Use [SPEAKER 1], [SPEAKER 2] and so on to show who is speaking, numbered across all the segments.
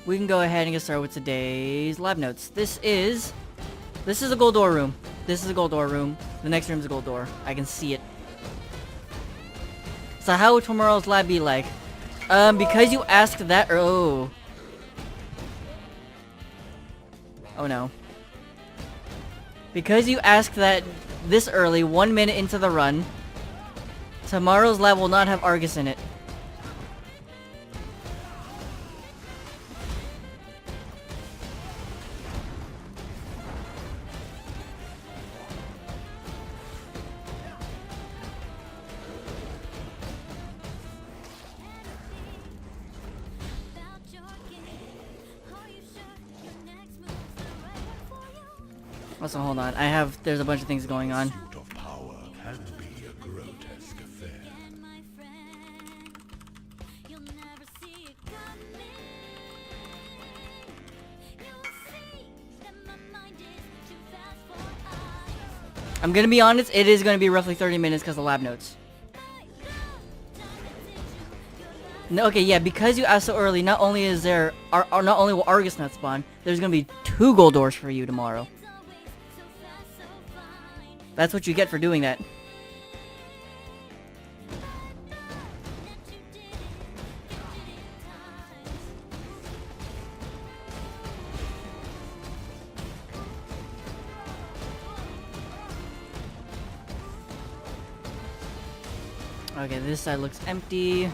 [SPEAKER 1] we can go ahead and get started with today's lab notes. This is a gold door room. This is a gold door room. The next room is a gold door. I can see it. So how would tomorrow's lab be like? Because you asked that, oh no. Because you asked that this early, 1 minute into the run, tomorrow's lab will not have Argus in it. Also, hold on. There's a bunch of things going on. I'm gonna be honest, it is gonna be roughly 30 minutes because of lab notes. No, okay, yeah, because you asked so early, not only will Argus not spawn, there's gonna be 2 gold doors for you tomorrow. That's what you get for doing that. Okay, this side looks empty.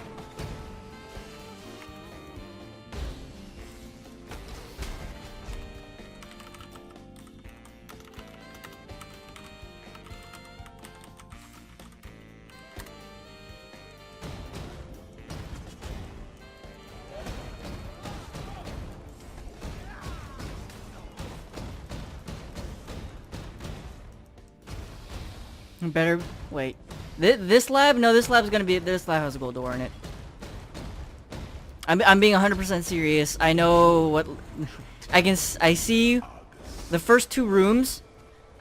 [SPEAKER 1] Better wait. This lab? No, this lab has a gold door in it. I'm being 100% serious. I know what I see the first 2 rooms.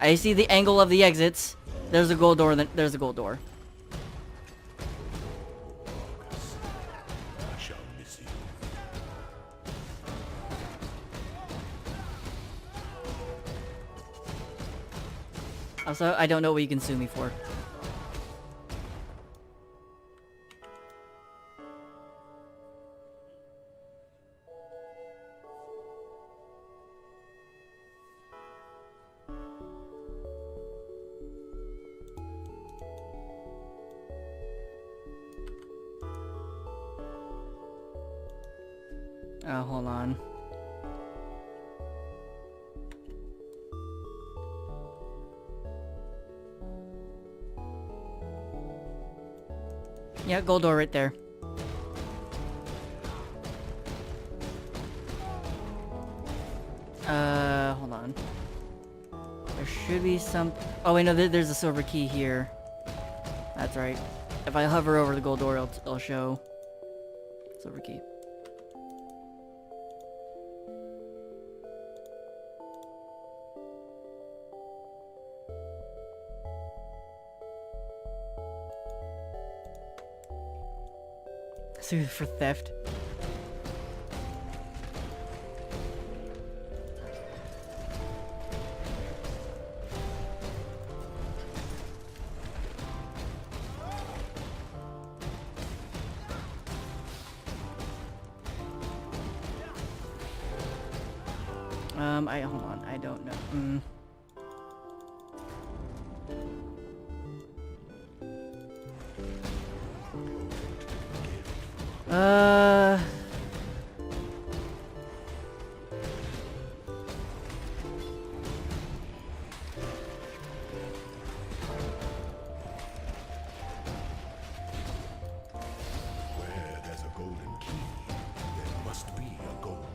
[SPEAKER 1] I see the angle of the exits. There's a gold door. There's a gold door. Also, I don't know what you can sue me for. Oh, hold on. Yeah, gold door right there. Hold on. There should be some... Oh, wait, no, there's a silver key here. That's right. If I hover over the gold door, it'll show silver key. Sued for theft. Hold on, I don't know.
[SPEAKER 2] Where there's a golden key, there must be a golden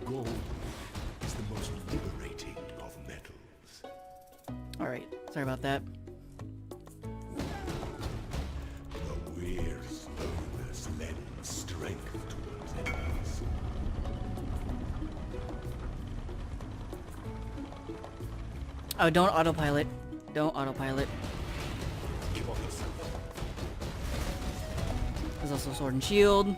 [SPEAKER 2] Gold is the most liberating of metals.
[SPEAKER 1] Alright, sorry about that.
[SPEAKER 2] The weary slowness lends strength towards enemies.
[SPEAKER 1] Oh, don't autopilot. Don't autopilot.
[SPEAKER 2] Give up yourself.
[SPEAKER 1] There's also sword and shield.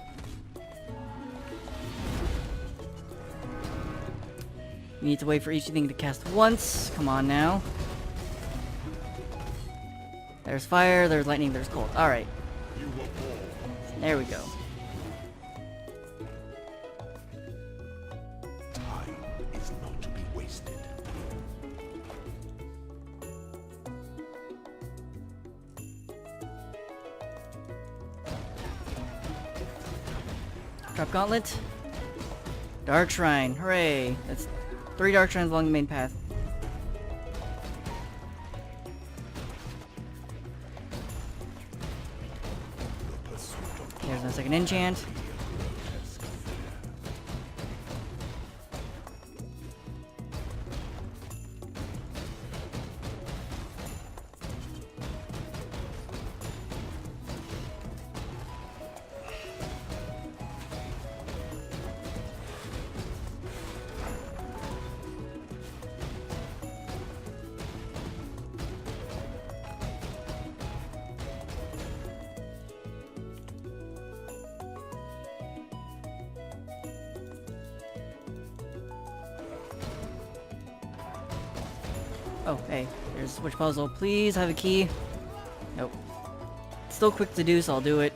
[SPEAKER 1] You need to wait for each thing to cast once. Come on now. There's fire, there's lightning, there's cold. Alright.
[SPEAKER 2] You were born.
[SPEAKER 1] There we go.
[SPEAKER 2] Time is not to be wasted.
[SPEAKER 1] Trap Gauntlet. Dark Shrine. Hooray. That's 3 Dark Shrines along the main path.
[SPEAKER 2] The pursuit of
[SPEAKER 1] There's my second enchant.
[SPEAKER 2] grotesque affair.
[SPEAKER 1] Oh, hey. There's a switch puzzle. Please have a key. Nope. It's still quick to do, so I'll do it.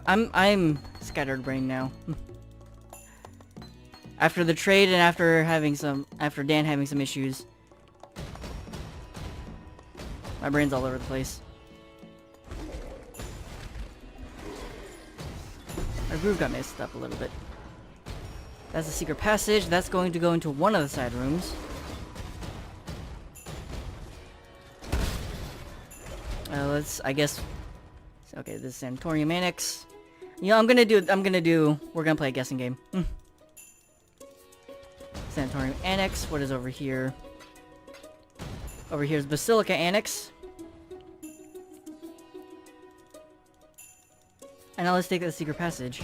[SPEAKER 1] I'm scattered brain now. After the trade and after Dan having some issues. My brain's all over the place. My groove got messed up a little bit. That's a secret passage. That's going to go into one of the side rooms. I guess... Okay, this is Sanatorium Annex. You know, we're gonna play a guessing game. Sanatorium Annex. What is over here? Over here is Basilica Annex. And now let's take the secret passage.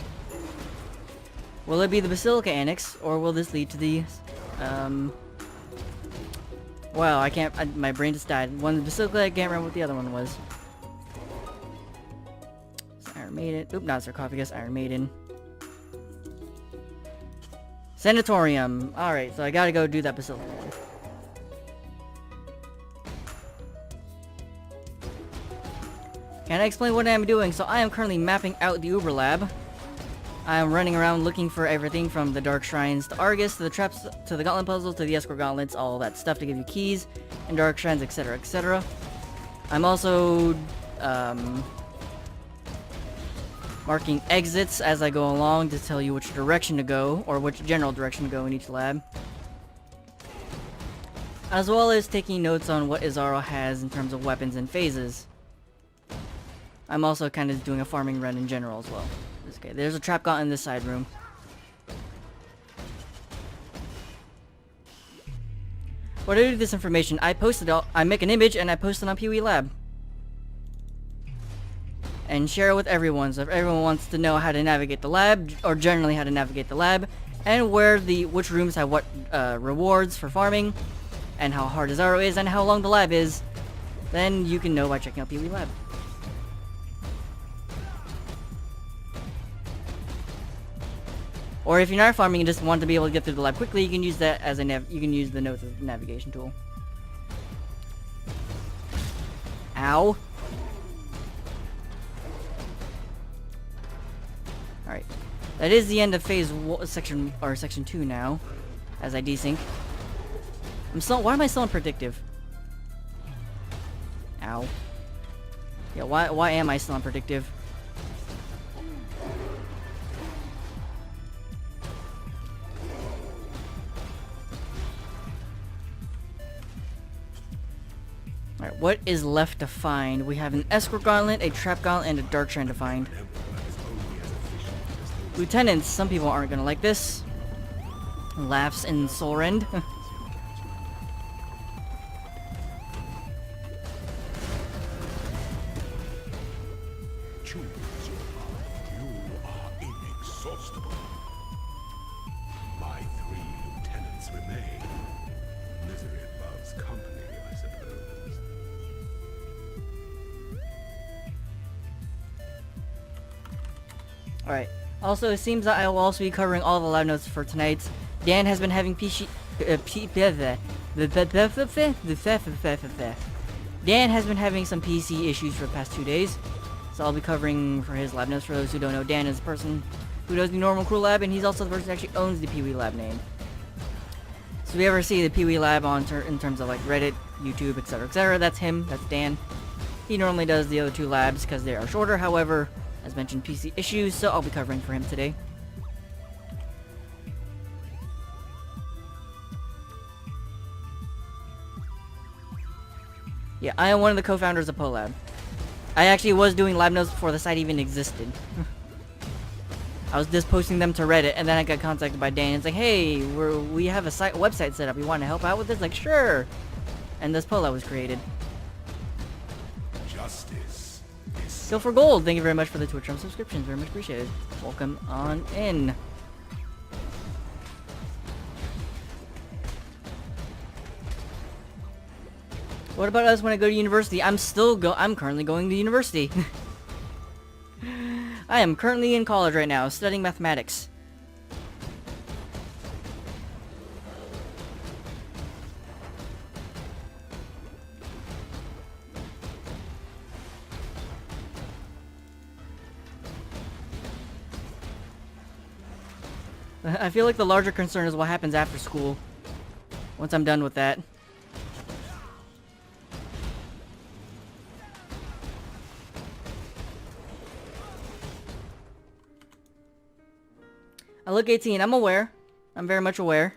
[SPEAKER 1] Will it be the Basilica Annex, or will this lead to the, Wow, I can't, my brain just died. One Basilica, I can't remember what the other one was. It's Iron Maiden. Oop, not Sarcophagus, Iron Maiden. Sanatorium. Alright, so I gotta go do that Basilica one. Can I explain what I'm doing? So I am currently mapping out the Uber Lab. I am running around looking for everything from the Dark Shrines to Argus, to the traps, to the Gauntlet puzzles, to the Escort Gauntlets, all that stuff to give you keys, and Dark Shrines, etc., etc. I'm also, marking exits as I go along to tell you which direction to go, or which general direction to go in each lab. As well as taking notes on what Izaro has in terms of weapons and phases. I'm also kind of doing a farming run in general as well. Okay, there's a trap gauntlet in this side room. What I do with this information, I make an image and I post it on POE Lab. And share it with everyone, so if everyone wants to know how to navigate the lab, or generally how to navigate the lab, and which rooms have what rewards for farming, and how hard Izaro is, and how long the lab is, then you can know by checking out POE Lab. Or if you're not farming and just want to be able to get through the lab quickly, you can use that as you can use the notes as a navigation tool. Ow. Alright. That is the end of section 2 now. As I desync. Why am I still on predictive? Ow. Yeah, why am I still on predictive? Alright, what is left to find? We have an Escort Gauntlet, a Trap Gauntlet, and a Dark Shrine to find.
[SPEAKER 2] An emperor is only as efficient as
[SPEAKER 1] Lieutenants, some people aren't gonna like this. Laughs in Solrend.
[SPEAKER 2] Choose your path. You are inexhaustible. My 3 lieutenants remain. Misery loves company, I suppose.
[SPEAKER 1] Alright. Also, it seems that I will also be covering all the lab notes for tonight. Dan has been having Dan has been having some PC issues for the past 2 days. So I'll be covering for his lab notes. For those who don't know, Dan is the person who does the normal crew lab, and he's also the person who actually owns the POE Lab name. So if you ever see the POE Lab on in terms of like Reddit, YouTube, etc., that's him. That's Dan. He normally does the other 2 labs because they are shorter. However, as mentioned, PC issues, so I'll be covering for him today. Yeah, I am one of the co-founders of POELAB. I actually was doing lab notes before the site even existed. I was just posting them to Reddit, and then I got contacted by Dan. It's like, hey, we have a website set up. You want to help out with this? Like, sure. And this POELAB was created.
[SPEAKER 2] Justice is
[SPEAKER 1] Go for gold. Thank you very much for the Twitch subscriptions. Very much appreciated. Welcome on in. What about us when I go to university? I'm currently going to university. I am currently in college right now, studying mathematics. I feel like the larger concern is what happens after school. Once I'm done with that. I look 18. I'm aware. I'm very much aware.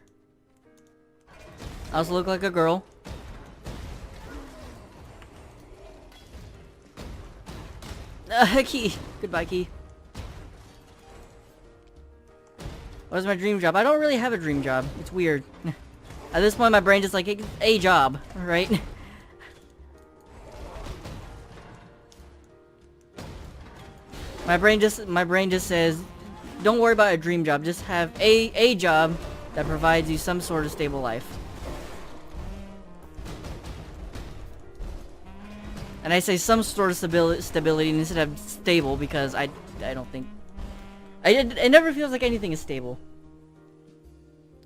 [SPEAKER 1] I also look like a girl. Key. Goodbye, Key. What is my dream job? I don't really have a dream job. It's weird. At this point, my brain just like, a job, right? My brain just says, don't worry about a dream job. Just have a job that provides you some sort of stable life. And I say some sort of stability instead of stable because I don't think... It never feels like anything is stable.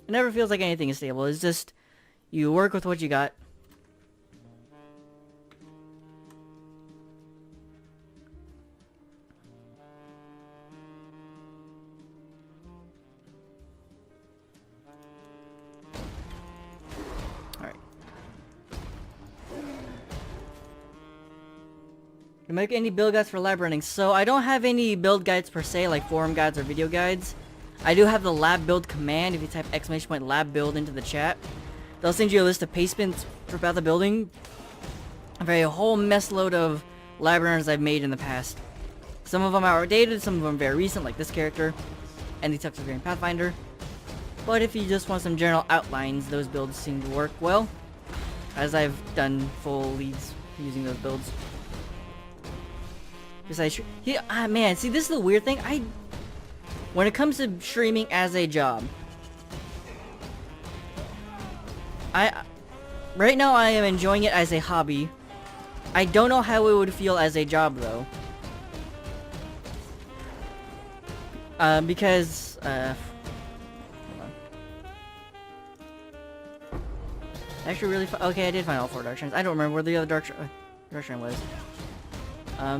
[SPEAKER 1] It never feels like anything is stable. It's just, you work with what you got. To make any build guides for lab running. So I don't have any build guides per se, like forum guides or video guides. I do have the lab build command. If you type !lab build into the chat, they'll send you a list of paste bins throughout the building. A whole mess load of lab runners I've made in the past. Some of them are outdated, some of them very recent, like this character, and the Tuxedo Pathfinder. But if you just want some general outlines, those builds seem to work well, as I've done full leads using those builds. Besides, man, see, this is the weird thing. When it comes to streaming as a job, right now I am enjoying it as a hobby. I don't know how it would feel as a job though. Because, hold on. Actually, really, okay, I did find all 4 dark shrines. I don't remember where the other dark shrine was.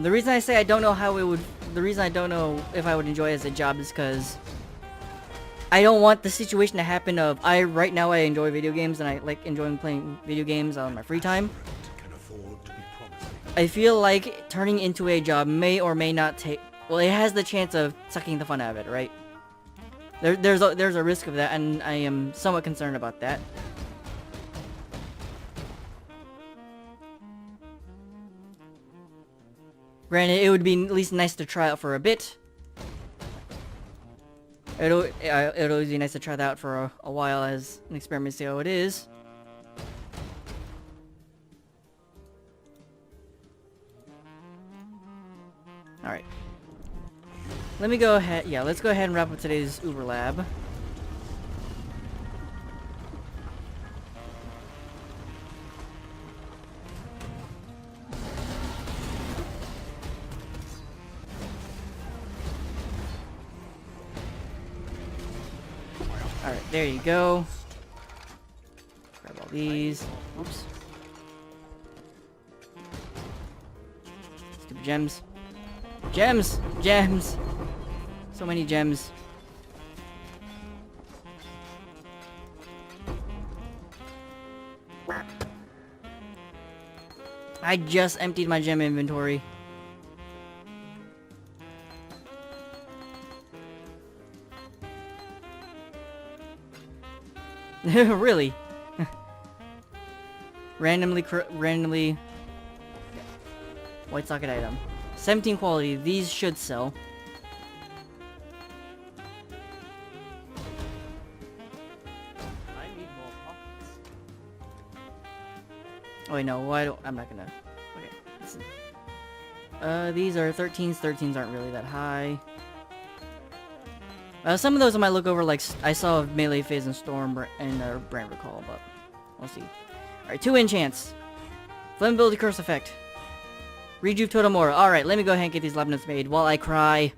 [SPEAKER 1] The reason I say I don't know how it would, the reason I don't know if I would enjoy it as a job is because I don't want the situation to happen of, right now I enjoy video games and I like enjoying playing video games on my free time. I feel like turning into a job may or may not take, well, it has the chance of sucking the fun out of it, right? There's a risk of that, and I am somewhat concerned about that. Granted, it would be at least nice to try out for a bit. It'll always be nice to try that out for a while as an experiment, see how it is. Alright. Let me go ahead, yeah, let's go ahead and wrap up today's Uber Lab. Alright, there you go. Grab all these. Oops. Stupid gems. Gems! Gems! So many gems. I just emptied my gem inventory. Really? randomly white socket item. 17 quality. These should sell.
[SPEAKER 3] I need more pockets.
[SPEAKER 1] Oh wait, no. Why don't I'm not gonna. Okay. These are 13s. 13s aren't really that high. Some of those I might look over, like I saw Melee Phase and Storm and Brand Recall, but we'll see. Alright, 2 enchants. Flammability Curse Effect. Rejuve Totem Aura. Alright, let me go ahead and get these labyrinths made while I cry.